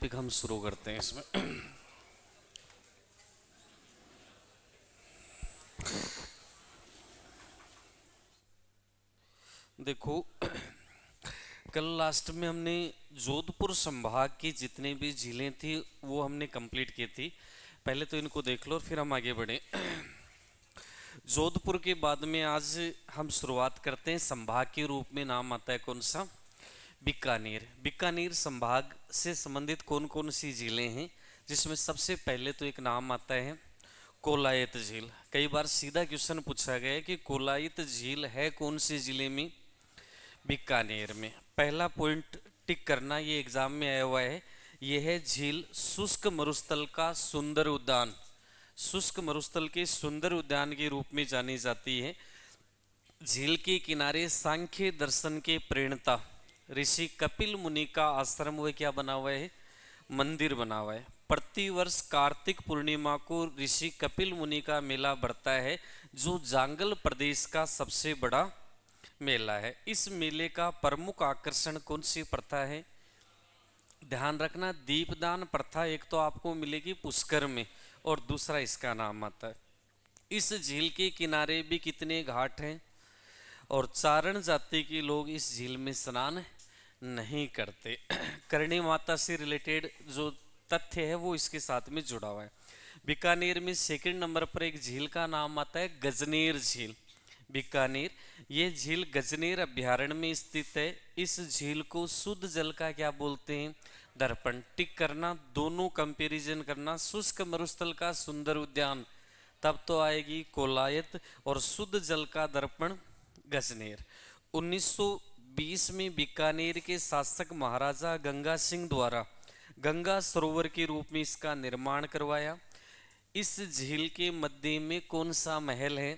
Topic हम शुरू करते हैं इसमें। देखो, कल लास्ट में हमने जोधपुर संभाग की जितनी भी झीलें थी वो हमने कंप्लीट की थी। पहले तो इनको देख लो फिर हम आगे बढ़े। जोधपुर के बाद में आज हम शुरुआत करते हैं संभाग के रूप में। नाम आता है कौन सा? बीकानेर। बीकानेर संभाग से संबंधित कौन कौन सी झीलें हैं, जिसमें सबसे पहले तो एक नाम आता है कोलायत झील। कई बार सीधा क्वेश्चन पूछा गया है कि कोलायत झील है कौन सी जिले में? बीकानेर में। पहला पॉइंट टिक करना, ये एग्जाम में आया हुआ है। यह है झील शुष्क मरुस्थल का सुंदर उद्यान। शुष्क मरुस्थल के सुंदर उद्यान के रूप में जानी जाती है। झील के किनारे सांख्य दर्शन के प्रेरणता ऋषि कपिल मुनि का आश्रम हुआ क्या बना हुआ है? मंदिर बना हुआ है। प्रतिवर्ष कार्तिक पूर्णिमा को ऋषि कपिल मुनि का मेला बढ़ता है, जो जांगल प्रदेश का सबसे बड़ा मेला है। इस मेले का प्रमुख आकर्षण कौन सी प्रथा है? ध्यान रखना, दीपदान प्रथा एक तो आपको मिलेगी पुष्कर में और दूसरा इसका नाम आता है। इस झील के किनारे भी कितने घाट हैं और चारण जाति के लोग इस झील में स्नान नहीं करते। करणी माता से रिलेटेड जो तथ्य है वो इसके साथ में जुड़ा हुआ है। बीकानेर में सेकंड नंबर पर एक झील का नाम आता है गजनेर झील। बीकानेर, ये झील गजनेर अभ्यारण्य में स्थित है। इस झील को शुद्ध जल का क्या बोलते हैं? दर्पण। टिक करना, दोनों कंपैरिजन करना। शुष्क मरुस्थल का सुंदर उद्यान, तब तो आएगी कोलायत, और शुद्ध जल का दर्पण गजनेर। 1920 में बीकानेर के शासक महाराजा गंगा सिंह द्वारा गंगा सरोवर के रूप में इसका निर्माण करवाया। इस झील के मध्य में कौन सा महल है?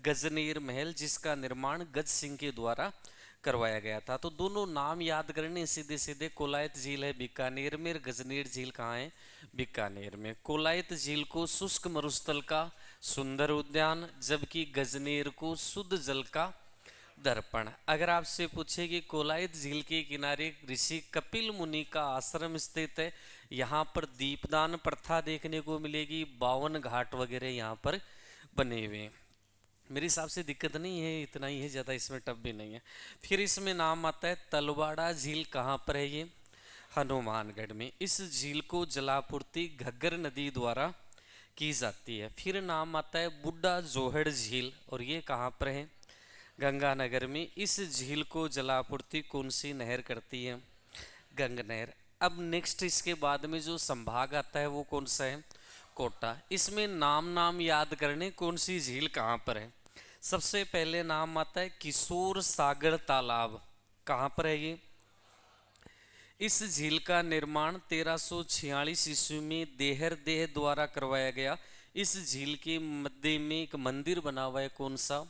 गजनेर महल, जिसका निर्माण गज सिंह के द्वारा करवाया गया था। तो दोनों नाम याद करने सीधे सीधे। कोलायत झील है बीकानेर में, गजनेर झील कहाँ है? बीकानेर में। कोलायत झील को शुष्क मरुस्थल का सुंदर उद्यान, जबकि गजनेर को शुद्ध जल का दर्पण। अगर आपसे पूछे कि कोलायत झील के किनारे ऋषि कपिल मुनि का आश्रम स्थित है, यहाँ पर दीपदान प्रथा देखने को मिलेगी। 52 घाट वगैरह यहाँ पर बने हुए हैं। मेरे हिसाब से दिक्कत नहीं है, इतना ही है, ज़्यादा इसमें टफ भी नहीं है। फिर इसमें नाम आता है तलवाड़ा झील। कहाँ पर है ये? हनुमानगढ़ में। इस झील को जलापूर्ति घग्गर नदी द्वारा की जाती है। फिर नाम आता है बुड्ढा जोहड़ झील, और ये कहाँ पर है? गंगानगर में। इस झील को जलापूर्ति कौन सी नहर करती है? गंग नहर। अब नेक्स्ट इसके बाद में जो संभाग आता है वो कौन सा है? कोटा। इसमें नाम याद करने, कौन सी झील कहाँ पर है। सबसे पहले नाम आता है किशोर सागर तालाब। कहाँ पर है ये? इस झील का निर्माण 1346 ईस्वी में देहर देह द्वारा करवाया गया। इस झील के मध्य में एक मंदिर बना हुआ है, कौन सा?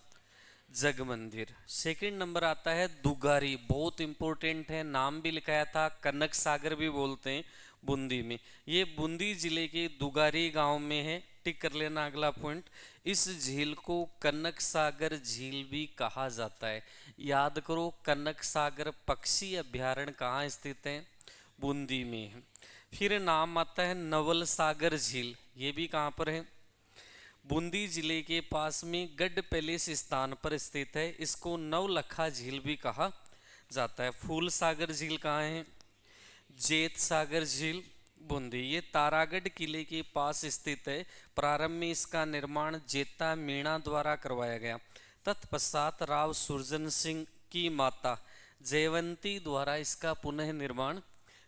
जग मंदिर। सेकंड नंबर आता है दुगारी, बहुत इंपॉर्टेंट है, नाम भी लिखाया था, कनक सागर भी बोलते हैं बूंदी में। ये बूंदी जिले के दुगारी गांव में है। टिक कर लेना अगला पॉइंट। इस झील को कनक सागर झील भी कहा जाता है। याद करो, कनक सागर पक्षी अभ्यारण्य कहाँ स्थित है? बूंदी में है। फिर नाम आता है नवल सागर झील। ये भी कहाँ पर है? बूंदी जिले के पास में गढ़ पैलेस स्थान पर स्थित है। इसको नवलखा झील भी कहा जाता है। फूल सागर झील कहाँ है? जेत सागर झील बूंदी, ये तारागढ़ किले के पास स्थित है। प्रारंभ में इसका निर्माण जेता मीणा द्वारा करवाया गया। तत्पश्चात राव सुरजन सिंह की माता जयवंती द्वारा इसका पुनः निर्माण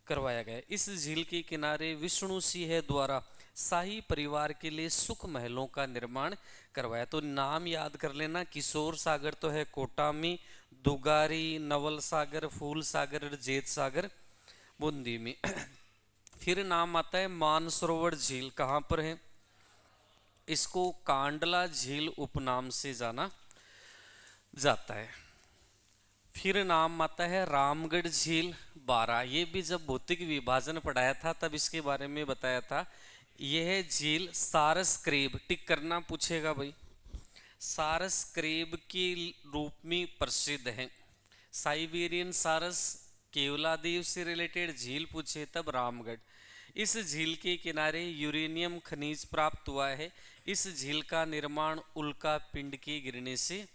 करवाया गया। इस झील के किनारे विष्णु सिंह द्वारा शाही परिवार के लिए सुख महलों का निर्माण करवाया। तो नाम याद कर लेना, किशोर सागर तो है कोटा में, दुगारी, नवल सागर, फूल सागर और जेत सागर बूंदी में। फिर नाम आता है मानसरोवर झील। कहाँ पर है? इसको कांडला झील उपनाम से जाना जाता है। फिर नाम आता है रामगढ़ झील 12। ये भी जब भौतिक विभाजन पढ़ाया था तब इसके बारे में बताया था। यह झील सारस क्रेब, टिक करना पूछेगा भाई, सारस क्रेब के रूप में प्रसिद्ध है। साइबेरियन सारस केवलादेव से रिलेटेड झील पूछे तब रामगढ़। इस झील के किनारे यूरेनियम खनिज प्राप्त हुआ है। इस झील का निर्माण उल्का पिंड के गिरने से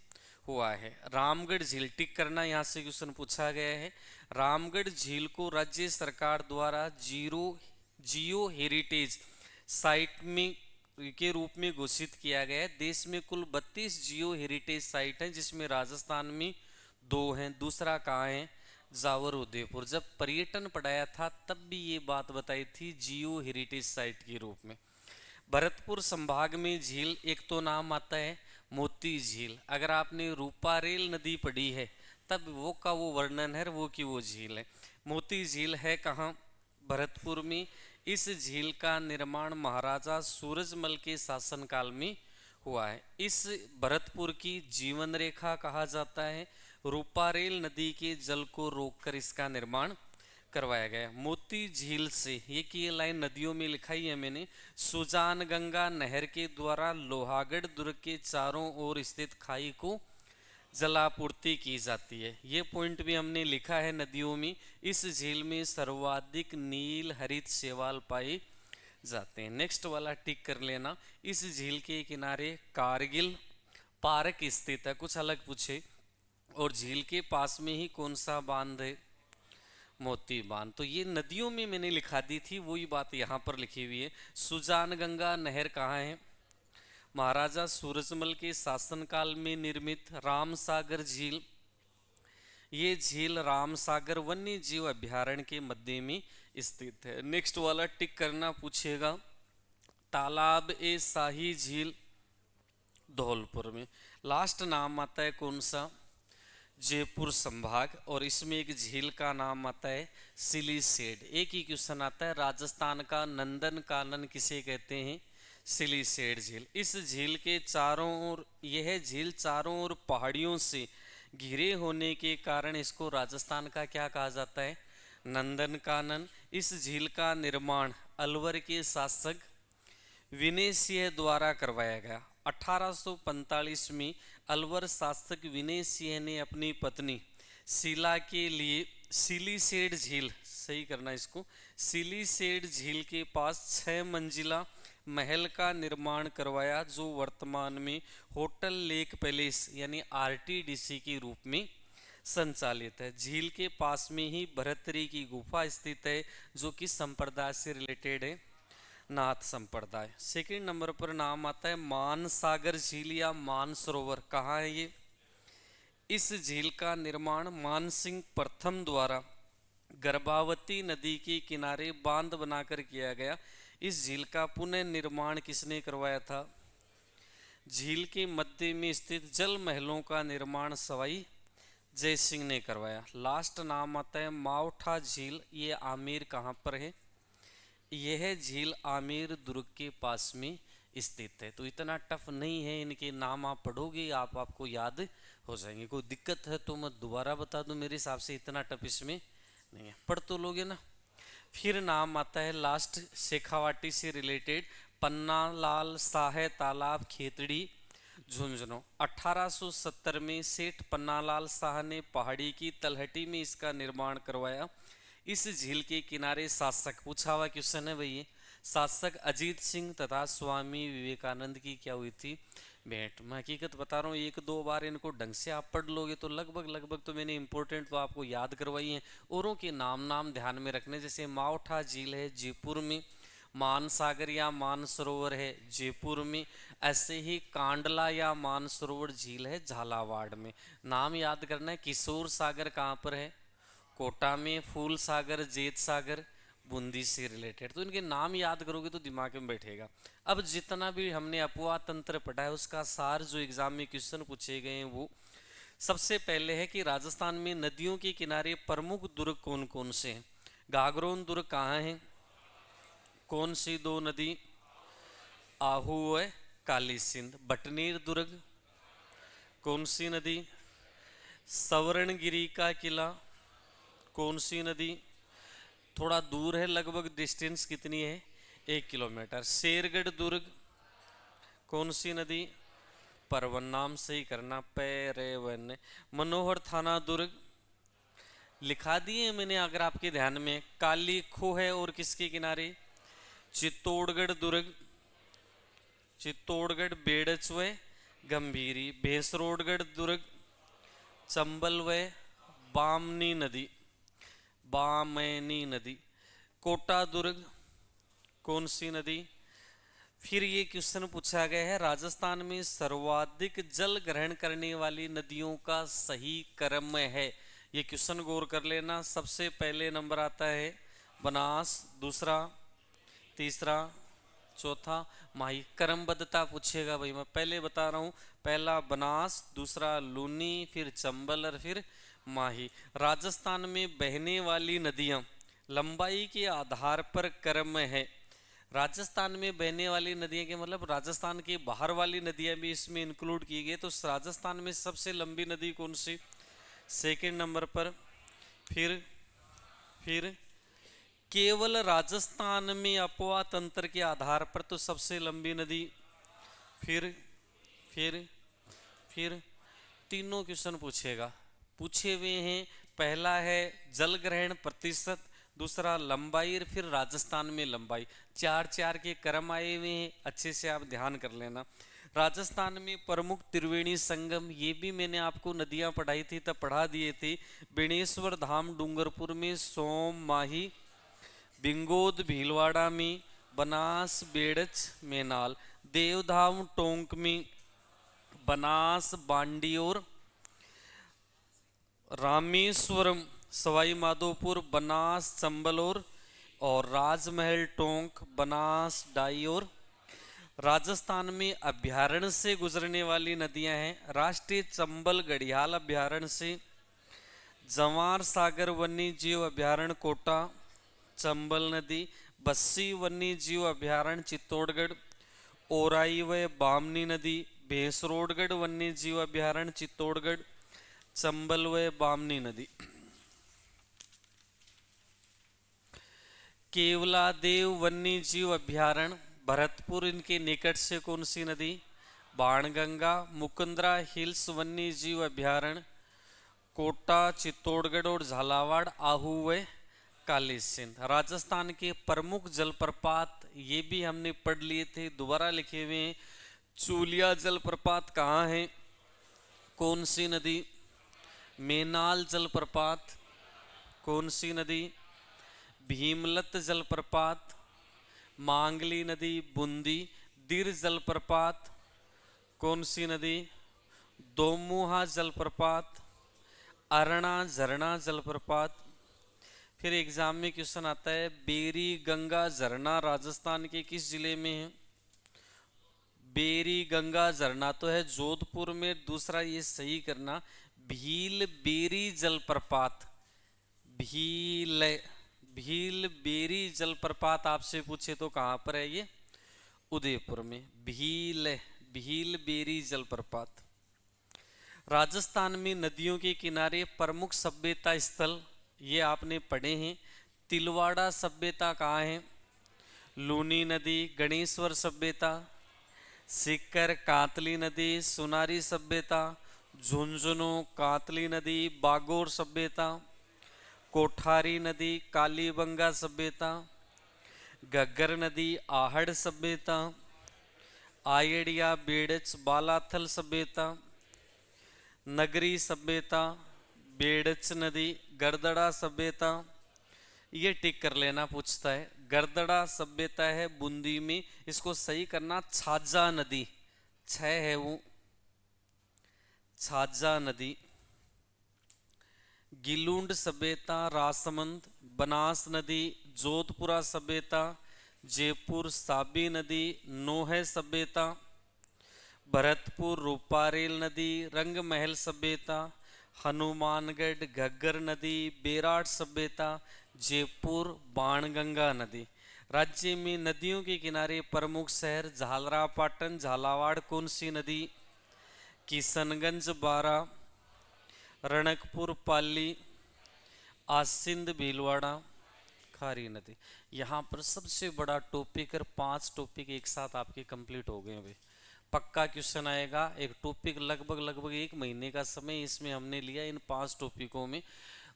हुआ है। रामगढ़ झील टिक करना, यहाँ से क्वेश्चन पूछा गया है। रामगढ़ झील को राज्य सरकार द्वारा जियो हेरिटेज साइट में के रूप में घोषित किया गया है। देश में कुल 32 जियो हेरिटेज साइट हैं, जिसमें राजस्थान में 2 हैं। दूसरा कहाँ है? जावर उदयपुर। जब पर्यटन पढ़ाया था तब भी ये बात बताई थी, जियो हेरिटेज साइट के रूप में। भरतपुर संभाग में झील एक तो नाम आता है मोती झील। अगर आपने रूपारेल नदी पढ़ी है तब वो का वो वर्णन है, वो की वो झील है। मोती झील है कहाँ? भरतपुर में। इस झील का निर्माण महाराजा सूरजमल के शासनकाल में हुआ है। इस भरतपुर की जीवन रेखा कहा जाता है। रूपारेल नदी के जल को रोककर इसका निर्माण करवाया गया। मोती झील से ये लाइन नदियों में लिखाई है मैंने। सुजान गंगा नहर के द्वारा लोहागढ़ दुर्ग के चारों ओर स्थित खाई को जलापूर्ति की जाती है। ये पॉइंट भी हमने लिखा है नदियों में। इस झील में सर्वाधिक नील हरित शैवाल पाए जाते हैं। नेक्स्ट वाला टिक कर लेना। इस झील के किनारे कारगिल पार्क स्थित है। कुछ अलग पूछे। और झील के पास में ही कौन सा बांध है? मोती बांध। तो ये नदियों में मैंने लिखा दी थी, वही बात यहाँ पर लिखी हुई है। सुजान गंगा नहर कहाँ है? महाराजा सूरजमल के शासनकाल में निर्मित रामसागर झील। ये झील रामसागर वन्य जीव अभ्यारण्य के मध्य में स्थित है। नेक्स्ट वाला टिक करना पूछेगा। तालाब ए शाही झील धौलपुर में। लास्ट नाम आता है कौन सा? जयपुर संभाग। और इसमें एक झील का नाम आता है सिलीसेड। एक ही क्वेश्चन आता है, राजस्थान का नंदन कानन किसे कहते हैं? सिलीसेड झील। इस झील के चारों ओर, यह झील चारों ओर पहाड़ियों से घिरे होने के कारण इसको राजस्थान का क्या कहा जाता है? नंदन कानन। इस झील का निर्माण अलवर के शासक विनय सिंह द्वारा करवाया गया। 1845 में अलवर शासक विनय सिंह ने अपनी पत्नी शीला के लिए सिलीसेड झील, सही करना इसको, सिलीसेड झील के पास 6 मंजिला महल का निर्माण करवाया, जो वर्तमान में होटल लेक पैलेस यानी आरटीडीसी के रूप में संचालित है। झील के पास में ही भरतरी की गुफा स्थित है, जो कि संप्रदाय से रिलेटेड है, नाथ संप्रदाय। सेकंड नंबर पर नाम आता है मानसागर झील या मानसरोवर। कहाँ है ये? इस झील का निर्माण मानसिंह प्रथम द्वारा गर्भावती नदी के किनारे बांध बनाकर किया गया। इस झील का पुनर्निर्माण किसने करवाया था? झील के मध्य में स्थित जल महलों का निर्माण सवाई जय सिंह ने करवाया। लास्ट नाम आता है मावठा झील। ये आमेर कहाँ पर है? यह झील आमेर दुर्ग के पास में स्थित है। तो इतना टफ नहीं है, इनके नाम आप पढ़ोगे आपको याद हो जाएंगे। कोई दिक्कत है तो मैं दोबारा बता दूं, मेरे हिसाब से इतना टफ इसमें नहीं है, पढ़ तो लोगे ना। फिर नाम आता है लास्ट शेखावाटी से रिलेटेड, पन्ना लाल साहे तालाब खेतड़ी झुंझुनू। 1870 में सेठ पन्नालाल शाह ने पहाड़ी की तलहटी में इसका निर्माण करवाया। इस झील के किनारे शासक, पूछा हुआ क्वेश्चन है भैया, शासक अजीत सिंह तथा स्वामी विवेकानंद की क्या हुई थी? भेंट। मैं हकीकत बता रहा हूँ, 1-2 बार इनको ढंग से आप पढ़ लोगे तो लगभग तो मैंने इंपॉर्टेंट तो आपको याद करवाई हैं। औरों के नाम ध्यान में रखने, जैसे मावठा झील है जयपुर में, मानसागर या मानसरोवर है जयपुर में, ऐसे ही कांडला या मानसरोवर झील है झालावाड़ में। नाम याद करना है। किशोर सागर कहाँ पर है? कोटा में। फूल सागर जेत सागर बूंदी से रिलेटेड। तो इनके नाम याद करोगे तो दिमाग में बैठेगा। अब जितना भी हमने अपवाह तंत्र पढ़ा है उसका सार जो एग्जाम में क्वेश्चन पूछे गए हैं, वो सबसे पहले है कि राजस्थान में नदियों के किनारे प्रमुख दुर्ग कौन कौन से हैं? गागरोन दुर्ग कहाँ है? कौन सी 2 नदी? आहू व काली सिंध। बटनेर दुर्ग कौन सी नदी? सवर्णगिरी का किला कौन सी नदी? थोड़ा दूर है, लगभग डिस्टेंस कितनी है? 1 किलोमीटर। शेरगढ़ दुर्ग कौन सी नदी? परवन। नाम सही करना, पैरेवन। मनोहर थाना दुर्ग लिखा दिए हैं मैंने अगर आपके ध्यान में। काली खो है और किसके किनारे? चित्तौड़गढ़ दुर्ग, चित्तौड़गढ़ बेड़च व गंभीरी, भैंसरोडगढ़ दुर्ग, चंबल व बामनी नदी, बामनी नदी, कोटा दुर्ग कौन सी नदी? फिर ये क्वेश्चन पूछा गया है राजस्थान में सर्वाधिक जल ग्रहण करने वाली नदियों का सही क्रम है। ये क्वेश्चन गौर कर लेना। सबसे पहले नंबर आता है बनास, दूसरा, तीसरा, चौथा माही। क्रमबद्धता पूछेगा भाई, मैं पहले बता रहा हूँ। पहला बनास, दूसरा लूनी, फिर चंबल और फिर माही। राजस्थान में बहने वाली नदियाँ लंबाई के आधार पर क्रम है। राजस्थान में बहने वाली नदियाँ के मतलब राजस्थान के बाहर वाली नदियाँ भी इसमें इंक्लूड की गई। तो राजस्थान में सबसे लंबी नदी कौन सी? सेकंड नंबर पर। फिर केवल राजस्थान में अपवा तंत्र के आधार पर तो सबसे लंबी नदी। फिर फिर फिर तीनों क्वेश्चन पूछेगा, पूछे हुए हैं। पहला है जल ग्रहण प्रतिशत, दूसरा लंबाई, और फिर राजस्थान में लंबाई। चार चार के क्रम आए हुए हैं, अच्छे से आप ध्यान कर लेना। राजस्थान में प्रमुख त्रिवेणी संगम, ये भी मैंने आपको नदियां पढ़ाई थी तब पढ़ा दिए थे। बेणेश्वर धाम डूंगरपुर में, सोम माही, बिंगोद भीलवाड़ा में, बनास बेड़च मेनाल, देवधाम टोंक में, बनास बांडी और रामेश्वरम सवाई माधोपुर, बनास चंबल और राजमहल टोंक, बनास डाई। और राजस्थान में अभ्यारण्य से गुजरने वाली नदियां हैं। राष्ट्रीय चंबल घड़ियाल अभ्यारण्य से, जवार सागर वन्य जीव अभ्यारण्य कोटा, चंबल नदी, बस्सी वन्य जीव अभ्यारण्य चित्तौड़गढ़, ओराई व बामनी नदी, भैंसरोडगढ़ वन्य जीव अभ्यारण्य चित्तौड़गढ़, चंबल व बामनी नदी। केवलादेव वन्य जीव अभ्यारण्य भरतपुर, इनके निकट से कौन सी नदी? बाणगंगा। मुकुंदरा हिल्स वन्य जीव अभ्यारण्य कोटा, चित्तौड़गढ़ और झालावाड़, आहू व काली सिंध। राजस्थान के प्रमुख जलप्रपात ये भी हमने पढ़ लिए थे, दोबारा लिखे हुए हैं। चूलिया जलप्रपात कहाँ है? कौन सी नदी? मेनाल जलप्रपात कौन सी नदी? भीमलत जलप्रपात, मांगली नदी बूंदी। दिर जलप्रपात कौन सी नदी? दोमुहा जलप्रपात, अरणा झरना जलप्रपात। फिर एग्जाम में क्वेश्चन आता है बेरी गंगा झरना राजस्थान के किस जिले में है? बेरी गंगा झरना तो है जोधपुर में। दूसरा ये सही करना, भील बेरी जलप्रपात, भील बेरी जलप्रपात आपसे पूछे तो कहां पर है ये? उदयपुर में। भील बेरी जलप्रपात। राजस्थान में नदियों के किनारे प्रमुख सभ्यता स्थल ये आपने पढ़े हैं। तिलवाड़ा सभ्यता कहाँ है? लूनी नदी, गणेश्वर सभ्यता, सीकर कातली नदी, सुनारी सभ्यता, झुंझुनू कातली नदी, बागोर सभ्यता, कोठारी नदी, कालीबंगा सभ्यता, घग्गर नदी, आहड़ सभ्यता, आयड़िया बेड़च बालाथल सभ्यता, नगरी सभ्यता, बेड़च नदी, गरदड़ा सभ्यता। ये टिक कर लेना, पूछता है। गरदड़ा सभ्यता है बूंदी में, इसको सही करना छाजा नदी, छह है वो, छाजा नदी। गिलूंड सभ्यता रासमंद, बनास नदी, जोधपुरा सभ्यता, जयपुर साबी नदी, नोहे सभ्यता, भरतपुर रूपारेल नदी, रंगमहल सभ्यता, हनुमानगढ़ घग्गर नदी, बेराट सभ्यता, जयपुर बाणगंगा नदी। राज्य में नदियों के किनारे प्रमुख शहर झालरापाटन झालावाड़ कौन सी नदी? किशनगंज बारा, रणकपुर पाली, आसिंद भीलवाड़ा, खारी नदी। यहाँ पर सबसे बड़ा टॉपिक और 5 टॉपिक एक साथ आपके कंप्लीट हो गए भाई। पक्का क्वेश्चन आएगा, एक टॉपिक लगभग 1 महीने का समय इसमें हमने लिया इन 5 टॉपिकों में।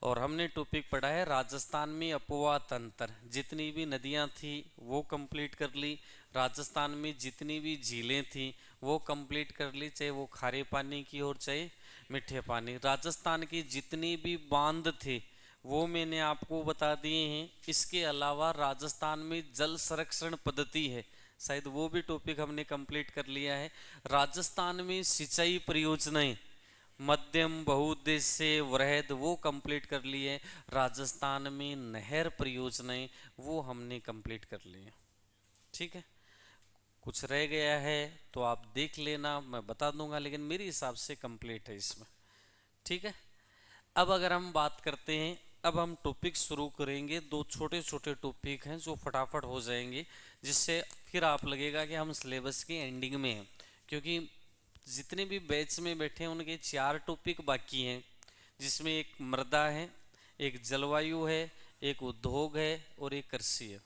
और हमने टॉपिक पढ़ा है राजस्थान में अपवा तंत्र। जितनी भी नदियां थी वो कंप्लीट कर ली, राजस्थान में जितनी भी झीलें थी वो कंप्लीट कर ली, चाहे वो खारे पानी की और चाहे मीठे पानी। राजस्थान की जितनी भी बांध थे वो मैंने आपको बता दिए हैं। इसके अलावा राजस्थान में जल संरक्षण पद्धति है, शायद वो भी टॉपिक हमने कंप्लीट कर लिया है। राजस्थान में सिंचाई परियोजनाएं मध्यम बहुउद्देश्य वृहद वो कंप्लीट कर लिए। राजस्थान में नहर परियोजनाएं वो हमने कंप्लीट कर लिए। ठीक है, कुछ रह गया है तो आप देख लेना, मैं बता दूंगा, लेकिन मेरे हिसाब से कंप्लीट है इसमें। ठीक है, अब अगर हम बात करते हैं, अब हम टॉपिक शुरू करेंगे। दो छोटे छोटे टॉपिक हैं जो फटाफट हो जाएंगे, जिससे फिर आप लगेगा कि हम सिलेबस की एंडिंग में हैं, क्योंकि जितने भी बैच में बैठे हैं उनके 4 टॉपिक बाकी हैं, जिसमें एक मृदा है, एक जलवायु है, एक उद्योग है और एक कृषि है।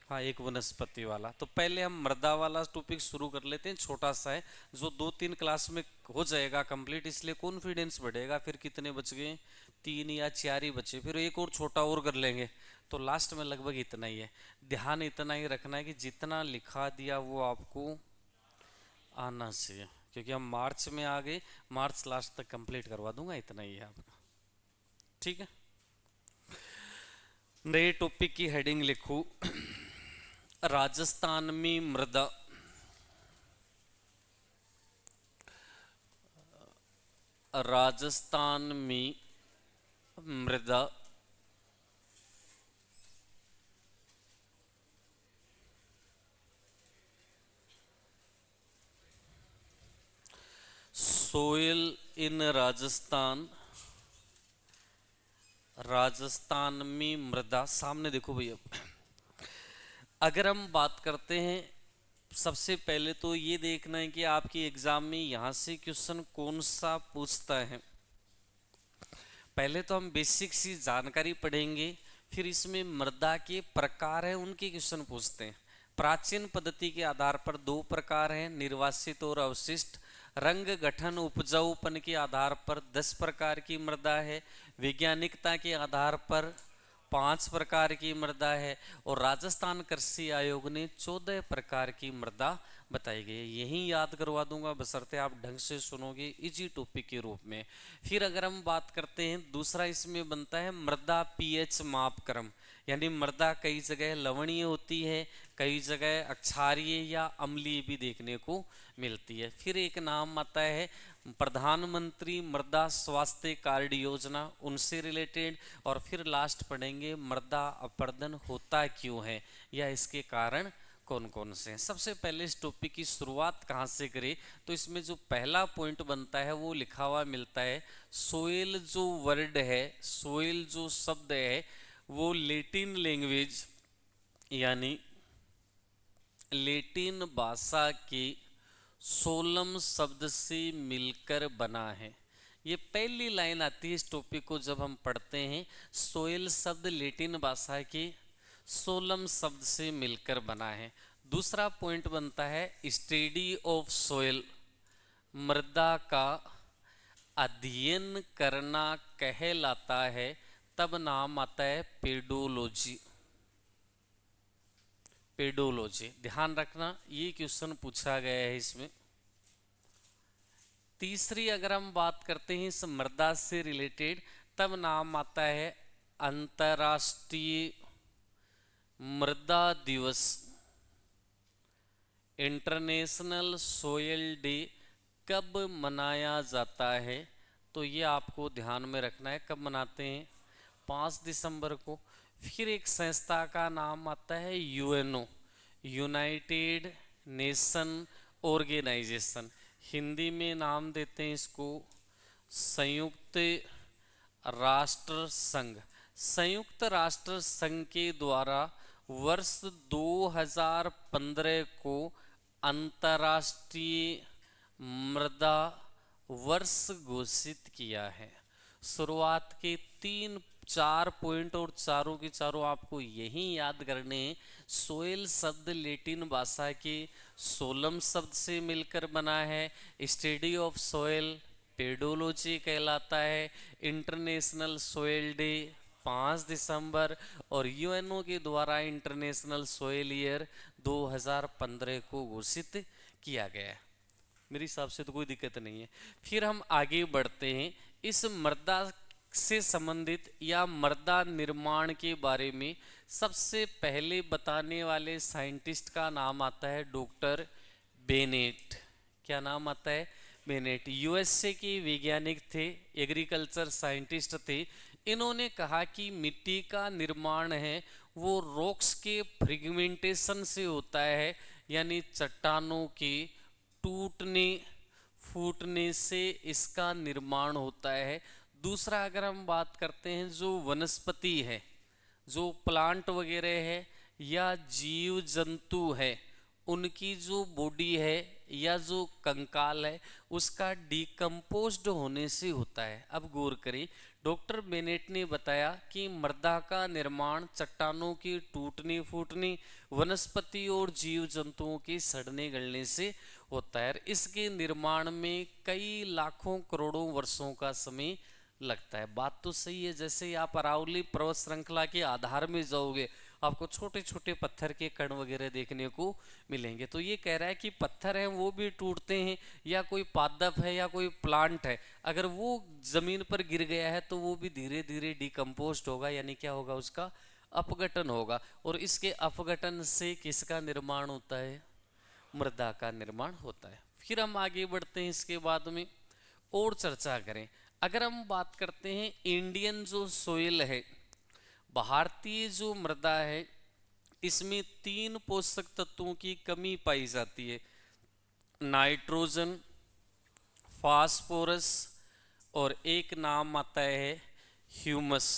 हाँ, एक वनस्पति वाला। तो पहले हम मृदा वाला टॉपिक शुरू कर लेते हैं, छोटा सा है जो 2-3 क्लास में हो जाएगा कंप्लीट, इसलिए कॉन्फिडेंस बढ़ेगा। फिर कितने बच गए, 3 या 4 ही बचे, फिर एक और छोटा और कर लेंगे, तो लास्ट में लगभग इतना ही है। ध्यान इतना ही रखना है कि जितना लिखा दिया वो आपको आना चाहिए, क्योंकि हम मार्च में आ गए, मार्च लास्ट तक कंप्लीट करवा दूंगा, इतना ही है आपका। ठीक है, नए टॉपिक की हेडिंग लिखो राजस्थान में मृदा। राजस्थान में मृदा सोयल इन राजस्थान। राजस्थान में मृदा, सामने देखो भैया। अगर हम बात करते हैं, सबसे पहले तो ये देखना है कि आपकी एग्जाम में यहां से क्वेश्चन कौन सा पूछता है। पहले तो हम बेसिक सी जानकारी पढ़ेंगे, फिर इसमें मृदा के प्रकार हैं उनके क्वेश्चन पूछते हैं। प्राचीन पद्धति के आधार पर 2 प्रकार हैं, निर्वासित और अवशिष्ट। रंग गठन उपजाऊपन के आधार पर 10 प्रकार की मृदा है। वैज्ञानिकता के आधार पर 5 प्रकार की मृदा है। और राजस्थान कृषि आयोग ने 14 प्रकार की मृदा बताई गई है। यही याद करवा दूंगा, बशर्ते आप ढंग से सुनोगे, इजी टॉपिक के रूप में। फिर अगर हम बात करते हैं, दूसरा इसमें बनता है मृदा पीएच मापक्रम, यानी मृदा कई जगह लवणीय होती है, कई जगह अक्षारीय या अम्लीय भी देखने को मिलती है। फिर एक नाम आता है प्रधानमंत्री मृदा स्वास्थ्य कार्ड योजना, उनसे रिलेटेड। और फिर लास्ट पढ़ेंगे मृदा अपरदन होता क्यों है या इसके कारण कौन कौन से हैं। सबसे पहले इस टॉपिक की शुरुआत कहाँ से करें, तो इसमें जो पहला पॉइंट बनता है वो लिखा हुआ मिलता है सोइल। जो वर्ड है, सोइल जो शब्द है, वो लेटिन लैंग्वेज यानी लेटिन भाषा के सोलम शब्द से मिलकर बना है। ये पहली लाइन आती है इस टॉपिक को जब हम पढ़ते हैं। सोइल शब्द लेटिन भाषा के सोलम शब्द से मिलकर बना है। दूसरा पॉइंट बनता है स्टडी ऑफ सोइल, मृदा का अध्ययन करना कहलाता है। तब नाम आता है पेडोलॉजी। पेडोलॉजी ध्यान रखना, ये क्वेश्चन पूछा गया है इसमें। तीसरी अगर हम बात करते हैं इस मृदा से रिलेटेड, तब नाम आता है अंतर्राष्ट्रीय मृदा दिवस, इंटरनेशनल सोयल डे। कब मनाया जाता है, तो ये आपको ध्यान में रखना है, कब मनाते हैं, 5 दिसंबर को। फिर एक संस्था का नाम आता है UNO, united nation organisation, Hindi में नाम देते हैं इसको संयुक्त राष्ट्र संघ। संयुक्त राष्ट्र संघ के द्वारा वर्ष 2015 को अंतर्राष्ट्रीय मृदा वर्ष घोषित किया है। शुरुआत के 3-4 पॉइंट और चारों के चारों आपको यही याद करने हैं। सोइल शब्द लेटिन भाषा के सोलम शब्द से मिलकर बना है। स्टडी ऑफ सोइल पेडोलॉजी कहलाता है। इंटरनेशनल सोयल डे 5 दिसंबर, और यूएनओ के द्वारा इंटरनेशनल सोयल ईयर 2015 को घोषित किया गया है। मेरे हिसाब से तो कोई दिक्कत नहीं है। फिर हम आगे बढ़ते हैं। इस मृदा से संबंधित या मृदा निर्माण के बारे में सबसे पहले बताने वाले साइंटिस्ट का नाम आता है डॉक्टर बेनेट। क्या नाम आता है? बेनेट। यूएसए के वैज्ञानिक थे, एग्रीकल्चर साइंटिस्ट थे। इन्होंने कहा कि मिट्टी का निर्माण है वो रॉक्स के फ्रेगमेंटेशन से होता है, यानी चट्टानों के टूटने फूटने से इसका निर्माण होता है। दूसरा, अगर हम बात करते हैं जो वनस्पति है, जो प्लांट वगैरह है या जीव जंतु है, उनकी जो बॉडी है या जो कंकाल है उसका डिकम्पोज्ड होने से होता है। अब गौर करें, डॉक्टर बेनेट ने बताया कि मृदा का निर्माण चट्टानों की टूटने फूटने, वनस्पति और जीव जंतुओं के सड़ने गलने से होता है। इसके निर्माण में कई लाखों करोड़ों वर्षों का समय लगता है। बात तो सही है। जैसे आप अरावली पर्वत श्रृंखला के आधार में जाओगे, आपको छोटे छोटे पत्थर के कण वगैरह देखने को मिलेंगे। तो ये कह रहा है कि पत्थर हैं वो भी टूटते हैं, या कोई पादप है या कोई प्लांट है, अगर वो जमीन पर गिर गया है तो वो भी धीरे धीरे डिकम्पोस्ट होगा, यानी क्या होगा? उसका अपघटन होगा। और इसके अपघटन से किसका निर्माण होता है? मृदा का निर्माण होता है। फिर हम आगे बढ़ते हैं, इसके बाद में और चर्चा करें। अगर हम बात करते हैं इंडियन जो सोइल है, भारतीय जो मृदा है, इसमें 3 पोषक तत्वों की कमी पाई जाती है। नाइट्रोजन, फास्फोरस और एक नाम आता है ह्यूमस,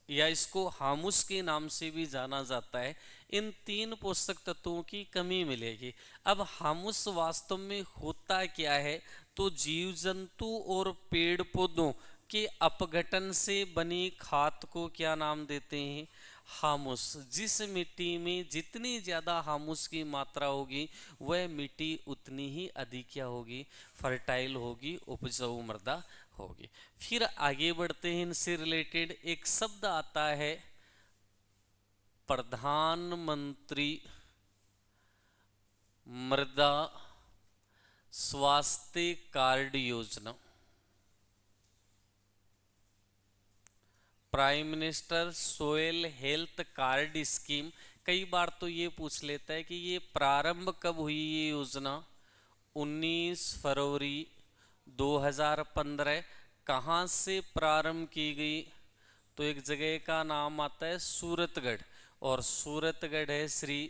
या इसको हामुस के नाम से भी जाना जाता है। इन 3 पोषक तत्वों की कमी मिलेगी। अब हामुस वास्तव में होता क्या है? तो जीव जंतु और पेड़ पौधों के अपघटन से बनी खाद को क्या नाम देते हैं? हामुस। जिस मिट्टी में जितनी ज़्यादा हामुस की मात्रा होगी वह मिट्टी उतनी ही अधिक क्या होगी? फर्टाइल होगी, उपजाऊ मृदा होगी। फिर आगे बढ़ते हैं। इनसे रिलेटेड एक शब्द आता है प्रधानमंत्री मृदा स्वास्थ्य कार्ड योजना। Prime minister soil health card scheme. कई बार तो ये पूछ लेता है कि ये प्रारंभ कब हुई ये योजना? 19 फरवरी 2015। कहाँ से प्रारंभ की गई? तो एक जगह का नाम आता है सूरतगढ़, और सूरतगढ़ है श्री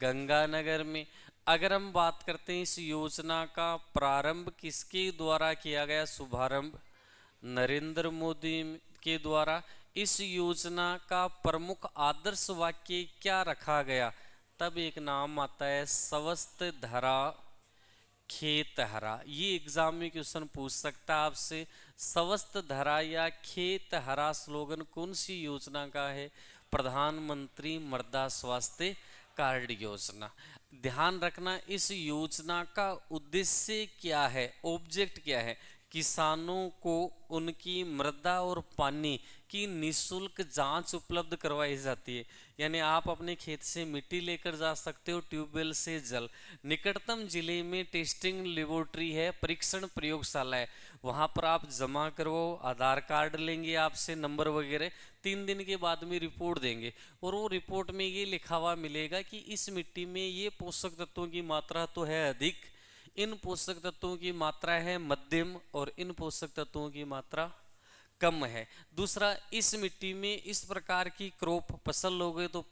गंगानगर में। अगर हम बात करते हैं इस योजना का प्रारंभ किसके द्वारा किया गया? शुभारंभ नरेंद्र मोदी के द्वारा। इस योजना का प्रमुख आदर्श वाक्य क्या रखा गया? तब एक नाम आता है स्वस्थ धरा खेत हरा। ये एग्जाम में क्वेश्चन पूछ सकता है आपसे। स्वस्थ धरा या खेत हरा स्लोगन कौन सी योजना का है? प्रधानमंत्री मृदा स्वास्थ्य कार्ड योजना। ध्यान रखना, इस योजना का उद्देश्य क्या है, ऑब्जेक्ट क्या है? किसानों को उनकी मृदा और पानी की निःशुल्क जांच उपलब्ध करवाई जाती है। यानी आप अपने खेत से मिट्टी लेकर जा सकते हो, ट्यूबवेल से जल। निकटतम जिले में टेस्टिंग लेबोरेटरी है, परीक्षण प्रयोगशाला है, वहां पर आप जमा करवाओ, आधार कार्ड लेंगे आपसे, नंबर वगैरह। 3 दिन के बाद में रिपोर्ट देंगे, और वो रिपोर्ट में ये लिखा हुआ मिलेगा कि इस मिट्टी में ये पोषक तत्वों की मात्रा तो है अधिक, इन पोषक तत्वों की मात्रा है मध्यम, और इन पोषक तत्वों की मात्रा कम है। दूसरा, इस मिट्टी में इस प्रकार की क्रॉप फसल लोगे तो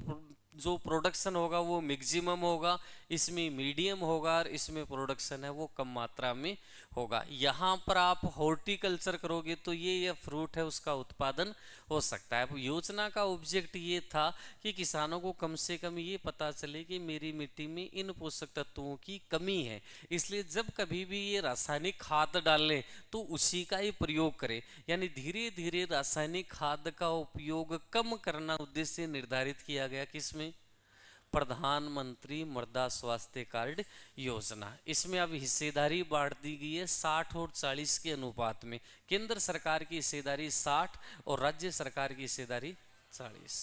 जो प्रोडक्शन होगा वो मैक्सिमम होगा, इसमें मीडियम होगा, और इसमें प्रोडक्शन है वो कम मात्रा में होगा। यहाँ पर आप हॉर्टिकल्चर करोगे तो ये फ्रूट है उसका उत्पादन हो सकता है। योजना का ऑब्जेक्ट ये था कि किसानों को कम से कम ये पता चले कि मेरी मिट्टी में इन पोषक तत्वों की कमी है, इसलिए जब कभी भी ये रासायनिक खाद डालें तो उसी का ही प्रयोग करें। यानी धीरे धीरे रासायनिक खाद का उपयोग कम करना उद्देश्य निर्धारित किया गया। किसमें? प्रधानमंत्री मृदा स्वास्थ्य कार्ड योजना। इसमें अब हिस्सेदारी बांट दी गई है 60 और 40 के अनुपात में। केंद्र सरकार की हिस्सेदारी 60 और राज्य सरकार की हिस्सेदारी 40।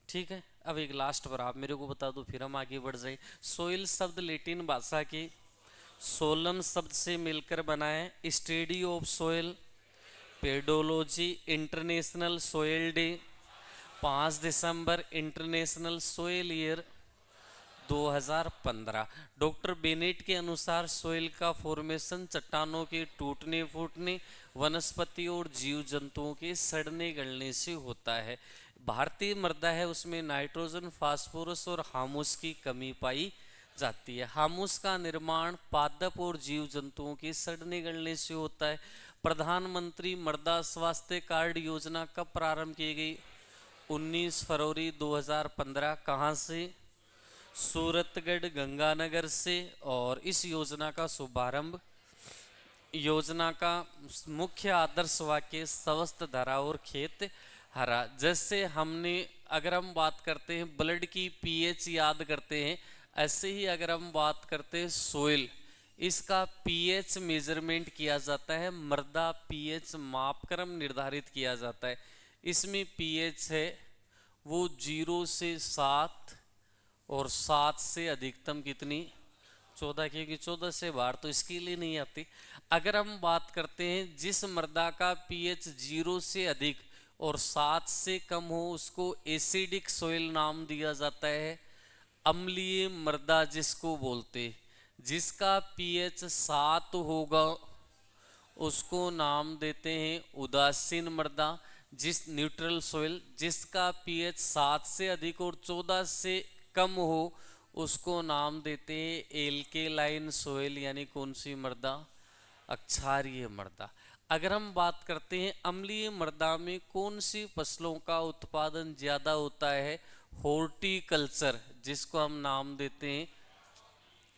ठीक है, अब एक लास्ट बार आप मेरे को बता दो, फिर हम आगे बढ़ जाए। सोइल शब्द लैटिन भाषा के सोलम शब्द से मिलकर बना है। Study of soil, pedology, international soil day, 5 December international soil year 2015। Doctor Bennett के अनुसार सोइल का फॉर्मेशन चट्टानों के टूटने फूटने, वनस्पति और जीव जंतुओं के सड़ने गलने से होता है। भारतीय मृदा है उसमें नाइट्रोजन, फास्फोरस और हामुस की कमी पाई जाती है। हामुस का निर्माण पादप और जीव जंतुओं के सड़ने गलने से होता है। प्रधानमंत्री मृदा स्वास्थ्य कार्ड योजना कब प्रारंभ की गई? 19 फरवरी 2015। कहाँ से? सूरतगढ़ गंगानगर से। और इस योजना का शुभारंभ, योजना का मुख्य आदर्श वाक्य स्वस्थ धरा और खेत हरा। जैसे हमने, अगर हम बात करते हैं ब्लड की पीएच याद करते हैं, ऐसे ही अगर हम बात करते हैं सोइल, इसका पीएच मेजरमेंट किया जाता है, मृदा पीएच मापक्रम निर्धारित किया जाता है। इसमें पीएच है वो 0 से 7 और 7 से अधिकतम कितनी? 14, क्योंकि 14 से बाहर तो इसके लिए नहीं आती। अगर हम बात करते हैं जिस मृदा का पीएच 0 से अधिक और 7 से कम हो उसको एसिडिक सोइल नाम दिया जाता है। अम्लीय मृदा जिसको बोलते, जिसका पीएच 7 होगा उसको नाम देते हैं उदासीन मृदा। जिस न्यूट्रल सोइल, जिसका पीएच 7 से अधिक और 14 से कम हो उसको नाम देते हैं एल्केलाइन सोइल, यानी कौन सी मृदा? अक्षारीय मृदा। अगर हम बात करते हैं अम्लीय मृदा में कौन सी फसलों का उत्पादन ज्यादा होता है? हॉर्टिकल्चर, जिसको हम नाम देते हैं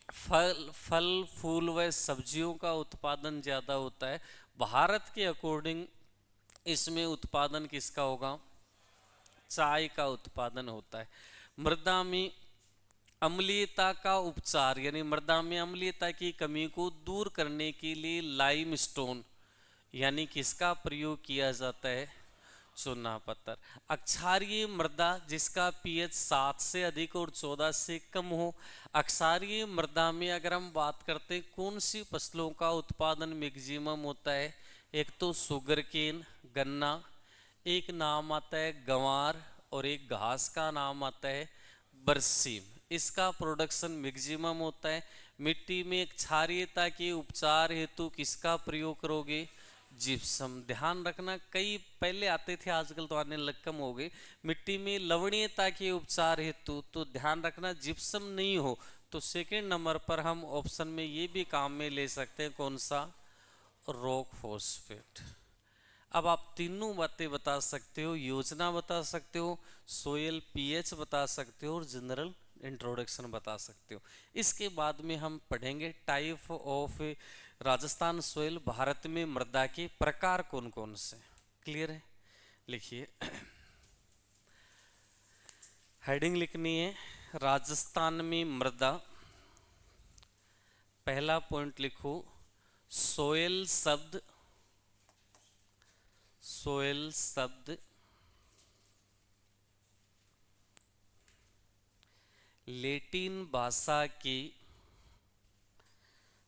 फल फूल व सब्जियों का उत्पादन ज्यादा होता है। भारत के अकॉर्डिंग इसमें उत्पादन किसका होगा? चाय का उत्पादन होता है। मृदा में अम्लीयता का उपचार, यानी मृदा में अम्लीयता की कमी को दूर करने के लिए लाइमस्टोन यानी किसका प्रयोग किया जाता है? चूना पत्थर। अक्षारीय मृदा जिसका पीएच 7 से अधिक और 14 से कम हो। अक्षारीय मृदा में अगर हम बात करते हैं कौन सी फसलों का उत्पादन मैक्सिमम होता है? एक तो शुगर केन, गन्ना, एक नाम आता है गंवार, और एक घास का नाम आता है बरसीम। इसका प्रोडक्शन मैक्सिमम होता है। मिट्टी में क्षारीयता के उपचार हेतु किसका प्रयोग करोगे? जिप्सम। ध्यान रखना, कई पहले आते थे आजकल तो आने लग कम हो गए। मिट्टी में लवणीयता के उपचार हेतु तो ध्यान रखना जिप्सम नहीं हो तो सेकंड नंबर पर हम ऑप्शन में ये भी काम में ले सकते हैं, कौन सा? Rock phosphate. अब आप तीनों बातें बता सकते हो, योजना बता सकते हो, सोयल पीएच बता सकते हो और जनरल इंट्रोडक्शन बता सकते हो। इसके बाद में हम पढ़ेंगे type of Rajasthan soil, Bharat में मृदा के प्रकार कौन कौन से। क्लियर है? लिखिए, हेडिंग लिखनी है राजस्थान में मृदा। पहला पॉइंट लिखो सोयल शब्द, सोयल शब्द लैटिन भाषा के,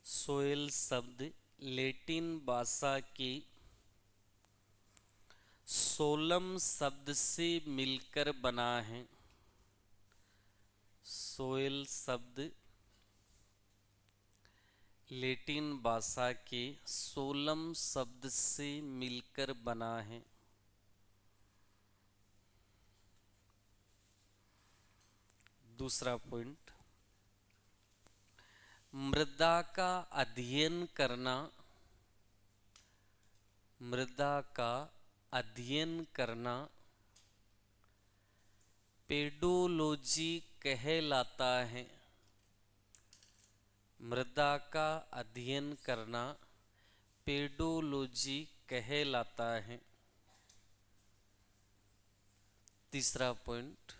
सोयल शब्द लैटिन भाषा के सोलम शब्द से मिलकर बना है। सोयल शब्द लैटिन भाषा के सोलम शब्द से मिलकर बना है। दूसरा पॉइंट, मृदा का अध्ययन करना, मृदा का अध्ययन करना पेडोलॉजी कहलाता है। मृदा का अध्ययन करना पेडोलॉजी कहलाता है। तीसरा पॉइंट,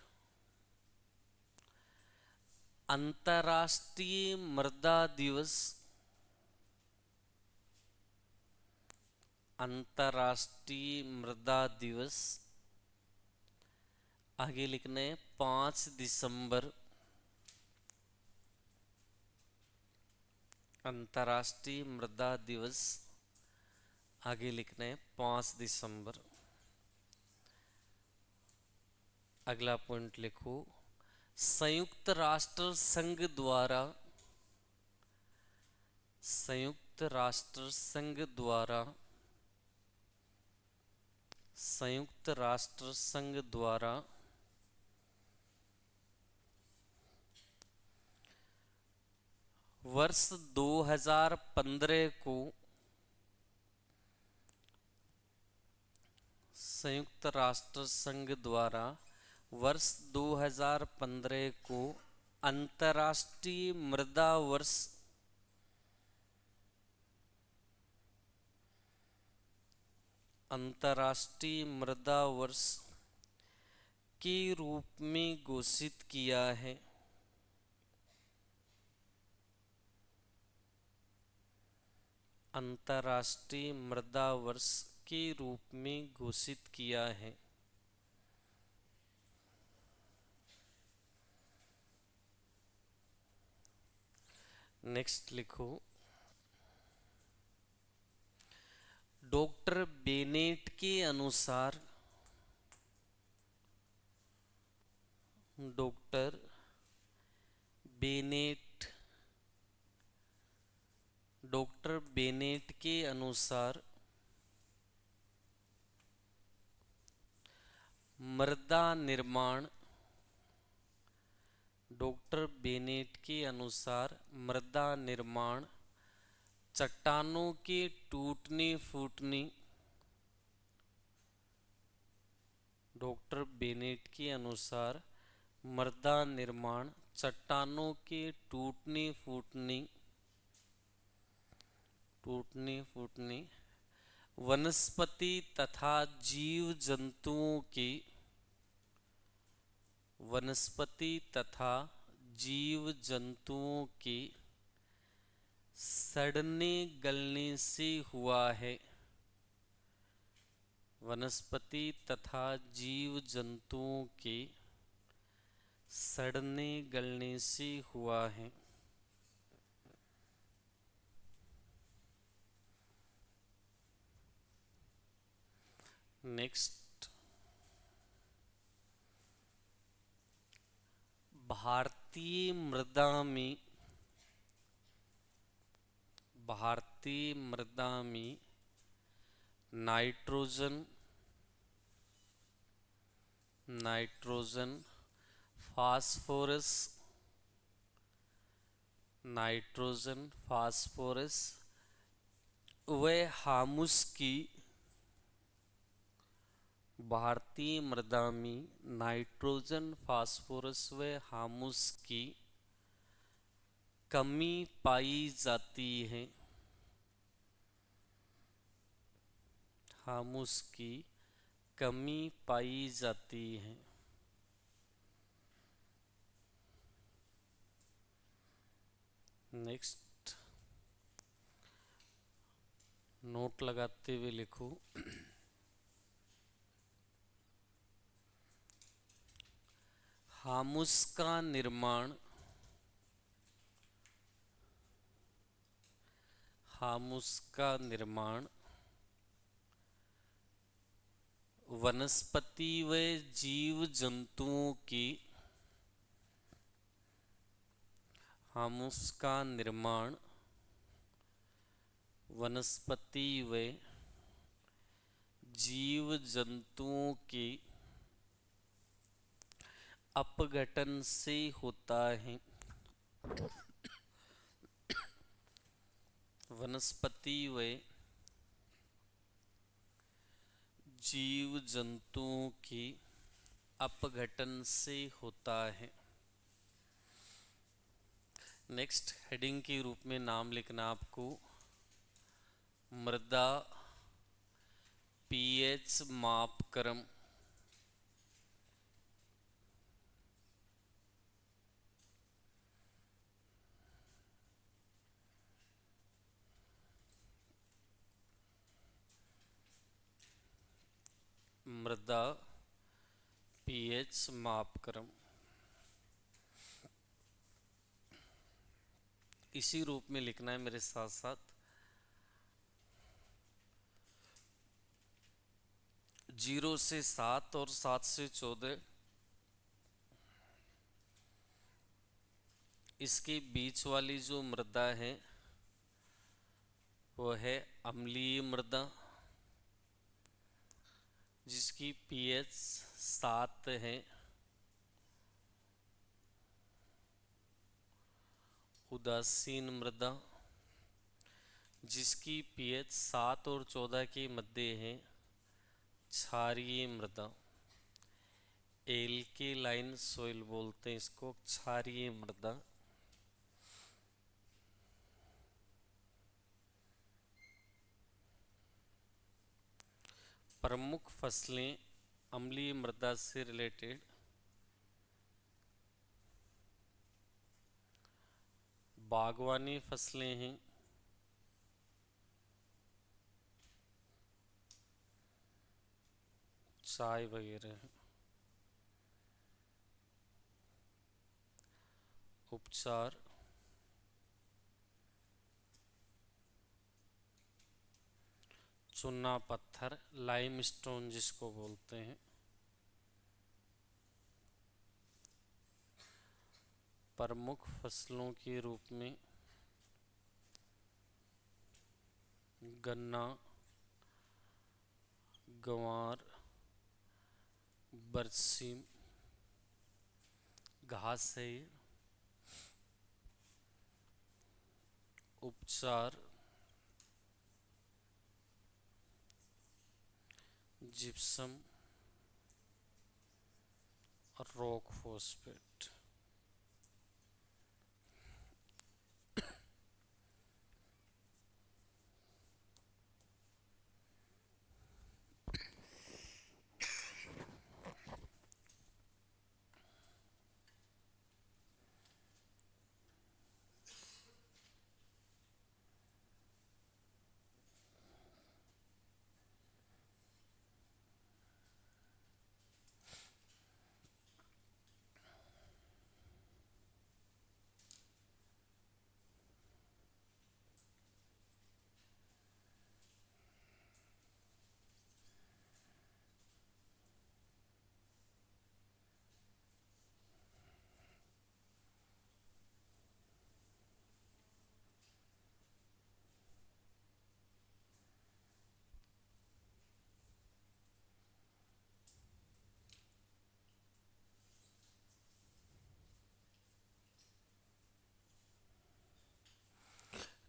अंतर्राष्ट्रीय मृदा दिवस, अंतर्राष्ट्रीय मृदा दिवस। आगे लिखना है 5 दिसंबर, अंतर्राष्ट्रीय मृदा दिवस। आगे लिखना है 5 दिसंबर। अगला पॉइंट लिखो, संयुक्त राष्ट्र संघ द्वारा, संयुक्त राष्ट्र संघ द्वारा, संयुक्त राष्ट्र संघ द्वारा वर्ष 2015 को, संयुक्त राष्ट्र संघ द्वारा वर्ष 2015 को अंतर्राष्ट्रीय मृदा वर्ष, अंतर्राष्ट्रीय मृदा वर्ष के रूप में घोषित किया है। अंतर्राष्ट्रीय मृदा वर्ष के रूप में घोषित किया है। नेक्स्ट लिखो, डॉक्टर बेनेट के अनुसार, डॉक्टर बेनेट, डॉक्टर बेनेट के अनुसार मृदा निर्माण, डॉक्टर बेनेट के अनुसार मृदा निर्माण चट्टानों के टूटने फूटने, डॉक्टर बेनेट के अनुसार मृदा निर्माण चट्टानों के टूटने फूटने, टूटने फूटने वनस्पति तथा जीव जंतुओं के, वनस्पति तथा जीव जंतुओं के सड़ने गलने से हुआ है, वनस्पति तथा जीव जंतुओं के सड़ने गलने से हुआ है। नेक्स्ट, भारतीय मृदा में, भारतीय मृदा में nitrogen, nitrogen, phosphorus, nitrogen, phosphorus व हामुस की, भारतीय मृदा में नाइट्रोजन, फास्फोरस व हामुस की कमी पाई जाती है, हामुस की कमी पाई जाती है। नेक्स्ट, नोट लगाते हुए लिखो, हामुस का निर्माण, हामुस का निर्माण वनस्पति व जीव जंतुओं की, हामुस का निर्माण वनस्पति व जीव जंतुओं के अपघटन से होता है, वनस्पति व जीव जंतुओं के अपघटन से होता है। नेक्स्ट, हेडिंग के रूप में नाम लिखना आपको, मृदा पीएच मापक्रम, मृदा पीएच मापक्रम। इसी रूप में लिखना है मेरे साथ साथ। 0 से 7 और 7 से 14, इसके बीच वाली जो मृदा है वो है अम्लीय मृदा, जिसकी पीएच 7 है। उदासीन मृदा, जिसकी पीएच 7 और 14 के मध्य है। क्षारीय मृदा, एल्केलाइन सोइल बोलते हैं इसको, क्षारीय मृदा। प्रमुख फसलें अम्लीय मृदा से रिलेटेड: बागवानी फसलें हैं, चाय वगैरह हैं। उपचार: चूना पत्थर, लाइमस्टोन जिसको बोलते हैं। प्रमुख फसलों के रूप में गन्ना, ग्वार, बरसीम, घास है। उपचार: जिप्सम और रॉक फॉस्फेट।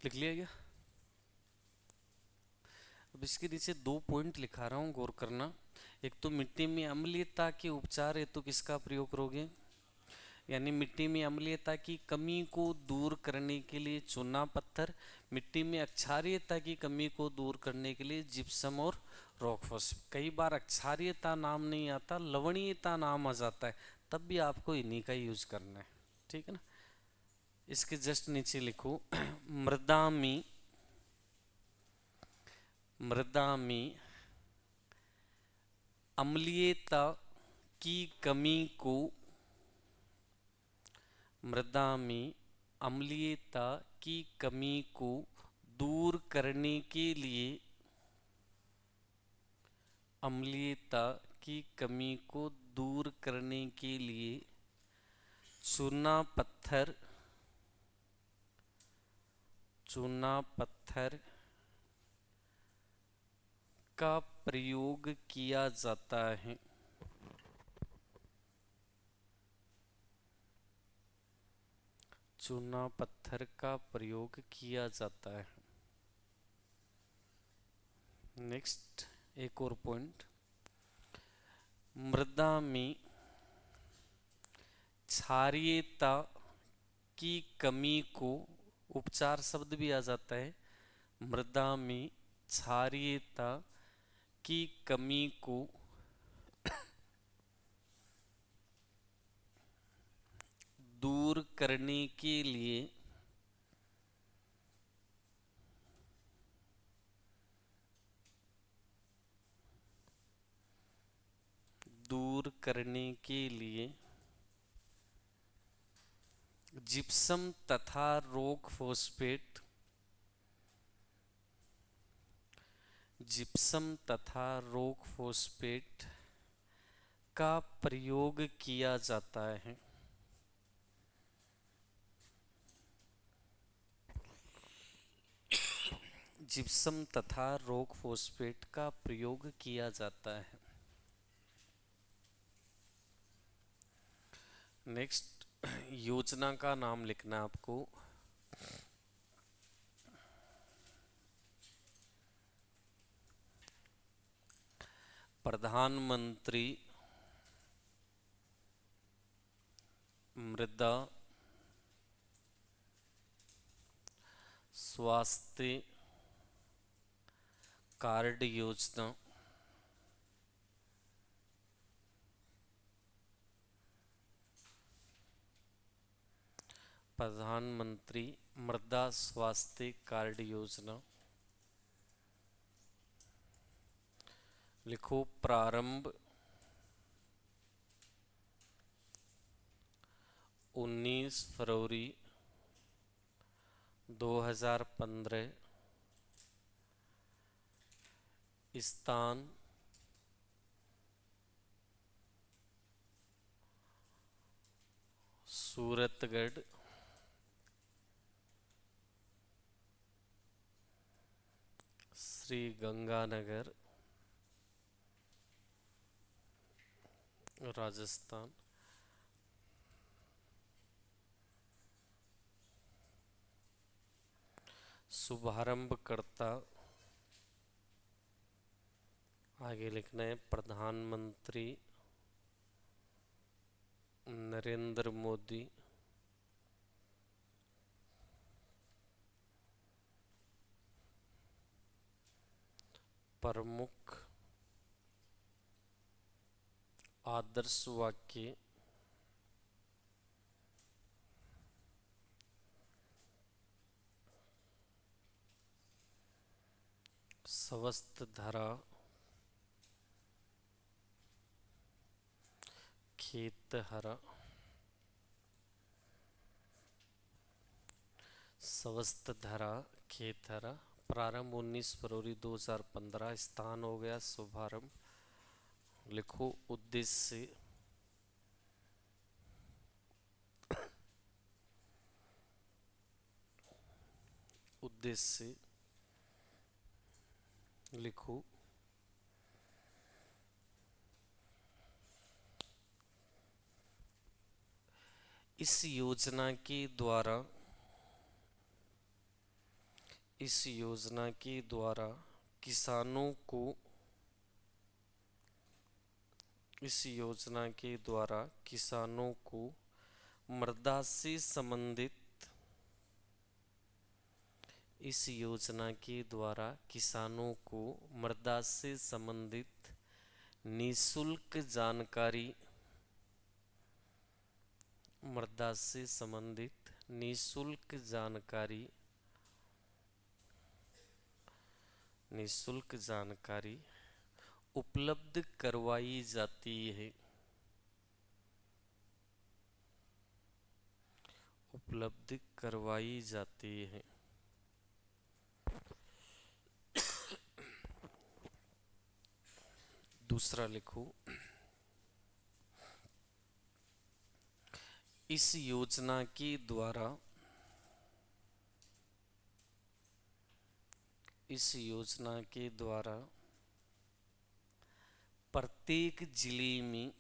लिख लिया गया। अब इसके नीचे 2 पॉइंट लिखा रहा हूँ, गौर करना। एक तो मिट्टी में अम्लीयता के उपचार हेतु किसका प्रयोग करोगे, यानी मिट्टी में अम्लीयता की कमी को दूर करने के लिए चूना पत्थर, मिट्टी में अक्षारीयता की कमी को दूर करने के लिए जिप्सम और रॉक फॉस्फेट। कई बार अक्षारीयता नाम नहीं आता, लवणीयता नाम आ जाता है, तब भी आपको इन्हीं का यूज करना है, ठीक है ना। इसके जस्ट नीचे लिखो मृदा में अम्लीयता की कमी को मृदा में अम्लीयता की कमी को दूर करने के लिए अम्लीयता की कमी को दूर करने के लिए चूना पत्थर का प्रयोग किया जाता है। चूना पत्थर का प्रयोग किया जाता है। नेक्स्ट एक और पॉइंट, मृदा में क्षारीयता की कमी को, उपचार शब्द भी आ जाता है, मृदा में क्षारीयता की कमी को दूर करने के लिए दूर करने के लिए जिप्सम तथा रॉक फॉस्फेट का प्रयोग किया जाता है। जिप्सम तथा रॉक फॉस्फेट का प्रयोग किया जाता है। नेक्स्ट, योजना का नाम लिखना आपको। प्रधानमंत्री मृदा स्वास्थ्य कार्ड योजना। प्रधानमंत्री मृदा स्वास्थ्य कार्ड योजना। लिखो प्रारंभ 19 फरवरी 2015। स्थान सूरतगढ़। श्री गंगानगर राजस्थान। शुभारंभकर्ता आगे लिखना है प्रधानमंत्री नरेंद्र मोदी। प्रमुख आदर्श वाक्य स्वस्थ धरा खेत हरा। स्वस्थ धरा खेत हरा। प्रारंभ 19 फरवरी 2015। स्थान हो गया शुभारंभ। लिखो उद्देश्य लिखो इस योजना के द्वारा किसानों को मृदा से संबंधित निःशुल्क जानकारी उपलब्ध करवाई जाती है। दूसरा लिखो इस योजना के द्वारा प्रत्येक जिले में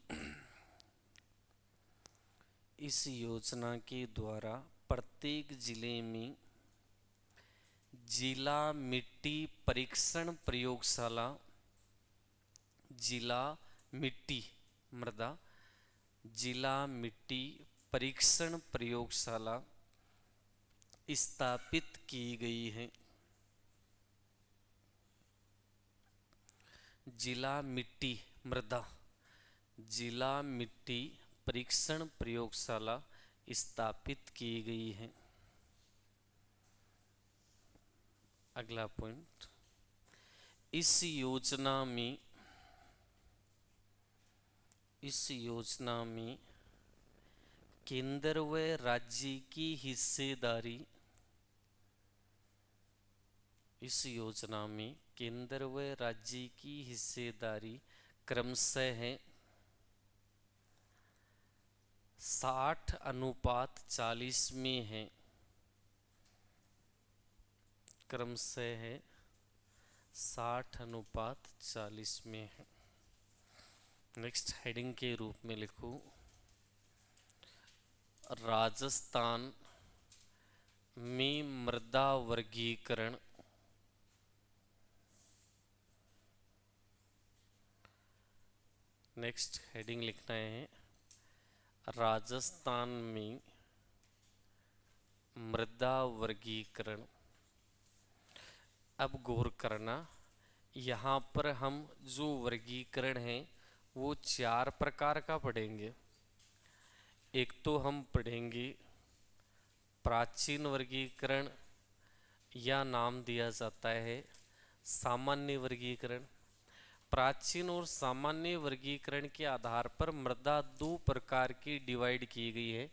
जिला मिट्टी परीक्षण प्रयोगशाला स्थापित की गई है। जिला मिट्टी परीक्षण प्रयोगशाला स्थापित की गई है। अगला पॉइंट, इस योजना में इस योजना में केंद्र व राज्य की हिस्सेदारी, इस योजना में केंद्र व राज्य की हिस्सेदारी क्रमशः है 60:40 में है, क्रमशः है 60:40 में है। नेक्स्ट हेडिंग के रूप में लिखूं, राजस्थान में मृदा वर्गीकरण, नेक्स्ट हेडिंग लिखना है, राजस्थान में मृदा वर्गीकरण। अब गौर करना, यहाँ पर हम जो वर्गीकरण है वो 4 प्रकार का पढ़ेंगे। एक तो हम पढ़ेंगे प्राचीन वर्गीकरण, या नाम दिया जाता है सामान्य वर्गीकरण। प्राचीन और सामान्य वर्गीकरण के आधार पर मृदा 2 प्रकार की डिवाइड की गई है,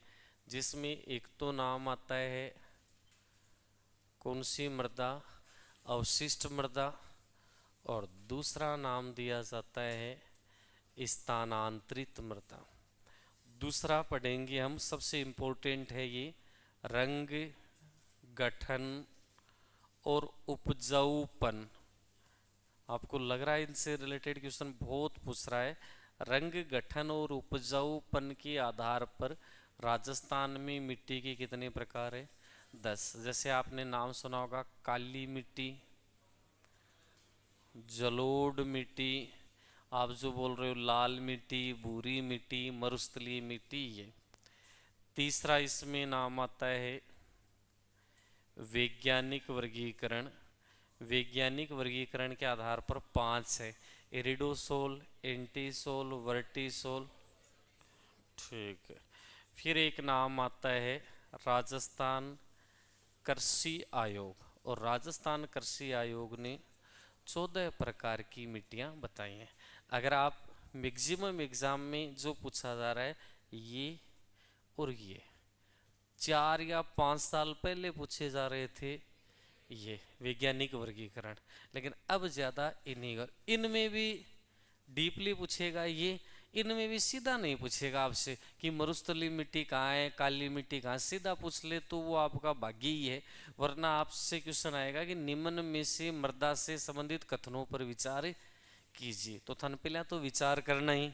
जिसमें एक तो नाम आता है कौन सी मृदा, अवशिष्ट मृदा, और दूसरा नाम दिया जाता है स्थानांतरित मृदा। दूसरा पढ़ेंगे हम, सबसे इम्पोर्टेंट है ये, रंग, गठन और उपजाऊपन। आपको लग रहा है इनसे रिलेटेड क्वेश्चन बहुत पूछ रहा है। रंग, गठन और उपजाऊपन के आधार पर राजस्थान में मिट्टी के कितने प्रकार है? 10। जैसे आपने नाम सुना होगा काली मिट्टी, जलोढ़ मिट्टी, आप जो बोल रहे हो लाल मिट्टी, भूरी मिट्टी, मरुस्थलीय मिट्टी। ये तीसरा इसमें नाम आता है वैज्ञानिक वर्गीकरण। वैज्ञानिक वर्गीकरण के आधार पर 5 है, इरिडोसोल, एंटीसोल, वर्टिसोल। ठीक है। फिर एक नाम आता है राजस्थान कृषि आयोग, और राजस्थान कृषि आयोग ने 14 प्रकार की मिट्टियां बताई हैं। अगर आप मैक्सिमम एग्जाम में जो पूछा जा रहा है ये और ये 4 या 5 साल पहले पूछे जा रहे थे ये वैज्ञानिक वर्गीकरण, लेकिन अब ज़्यादा इन्हीं, इनमें भी डीपली पूछेगा ये, इनमें भी सीधा नहीं पूछेगा आपसे कि मरुस्थलीय मिट्टी कहाँ है, काली मिट्टी कहाँ। सीधा पूछ ले तो वो आपका भाग्य ही है, वरना आपसे क्वेश्चन आएगा कि निम्न में से मृदा से संबंधित कथनों पर विचार कीजिए। तो थन पहले तो विचार करना ही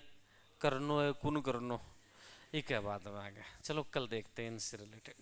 करनो है, कुन करनो, एक है बाद में आ गया। चलो कल देखते हैं इनसे रिलेटेड।